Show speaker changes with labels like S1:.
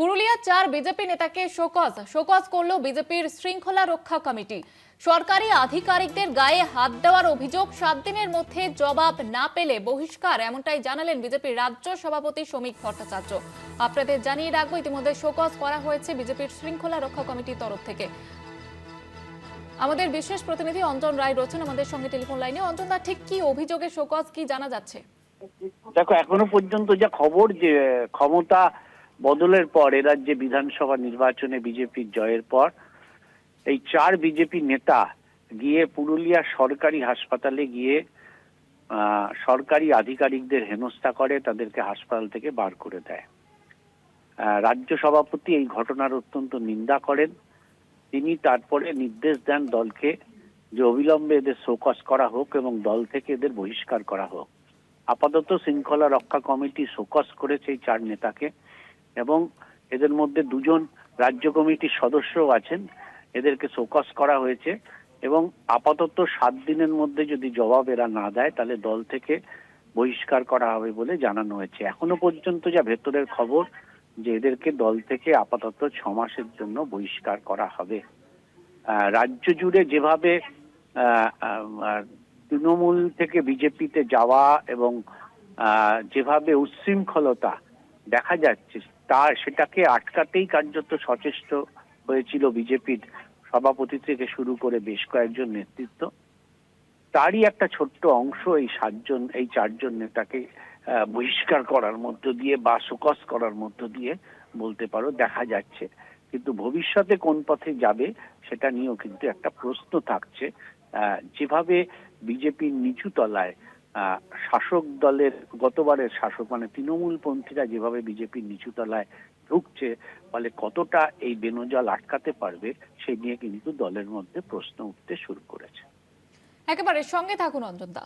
S1: Purulia 4 BJP নেতাকে show cause করল বিজেপির শৃঙ্খলা রক্ষা কমিটি। সরকারি আধিকারিকদের গায়ে হাত দেওয়ার অভিযোগ, 7 দিনের মধ্যে জবাব না পেলে বহিষ্কার, এমনটাই জানালেন বিজেপির রাজ্য সভাপতি শ্রমিক ভট্টাচার্য। আপনাদের জানিয়ে রাখবো, ইতিমধ্যে শোকজ করা হয়েছে বিজেপির শৃঙ্খলা রক্ষা কমিটির তরফ থেকে। আমাদের বিশেষ প্রতিনিধি অঞ্জন রায় রয়েছেন আমাদের সঙ্গে টেলিফোন লাইনে। অঞ্জন দা, ঠিক কি অভিযোগে শোকজ, কি জানা যাচ্ছে?
S2: দেখো, এখনো পর্যন্ত যা খবর, যে ক্ষমতা বদলের পর এ রাজ্যে বিধানসভা নির্বাচনে বিজেপির জয়ের পর এই 4 বিজেপি নেতা গিয়ে পুরুলিয়া সরকারি হাসপাতালে গিয়ে সরকারি আধিকারিকদের হেনস্থা করে, তাদেরকে হাসপাতাল থেকে বার করে দেয়। রাজ্য সভাপতি এই ঘটনার অত্যন্ত নিন্দা করেন। তিনি তারপরে নির্দেশ দেন দলকে যে অবিলম্বে এদের শোকজ করা হোক এবং দল থেকে এদের বহিষ্কার করা হোক। আপাতত শৃঙ্খলা রক্ষা কমিটি শোকজ করেছে এই 4 নেতাকে, এবং এদের মধ্যে 2 জন রাজ্য কমিটির সদস্যও আছেন। এদেরকে শোকজ করা হয়েছে এবং আপাতত 7 দিনের মধ্যে যদি জবাব এরা না দেয় তাহলে দল থেকে বহিষ্কার করা হবে বলে জানানো হয়েছে। এখনো পর্যন্ত যা ভেতরের খবর, যে এদেরকে দল থেকে আপাতত 6 মাসের জন্য বহিষ্কার করা হবে। রাজ্য জুড়ে যেভাবে তৃণমূল থেকে বিজেপিতে যাওয়া এবং যেভাবে উচ্ছৃঙ্খলতা দেখা যাচ্ছে, সেটাকে আটকাতেই কার্যত সচেষ্ট হয়েছিল বিজেপির সভাপতি থেকে শুরু করে বেশ কয়েকজন নেতৃত্ব। তারই একটা ছোট্ট অংশ এই 4 জন নেতাকে বহিষ্কার করার মধ্য দিয়ে বা শোকজ করার মধ্য দিয়ে বলতে পারো দেখা যাচ্ছে। কিন্তু ভবিষ্যতে কোন পথে যাবে সেটা নিয়েও কিন্তু একটা প্রশ্ন থাকছে। যেভাবে বিজেপির নিচু তলায় শাসক দলের, গতবারের শাসক মানে তৃণমূল পন্থীরা যেভাবে বিজেপির নিচু তলায় ঢুকছে, ফলে কতটা এই বেনজাল আটকাতে পারবে সেই নিয়ে কিন্তু দলের মধ্যে প্রশ্ন উঠতে শুরু করেছে।
S1: একেবারে সঙ্গে থাকুন অঞ্জন দা।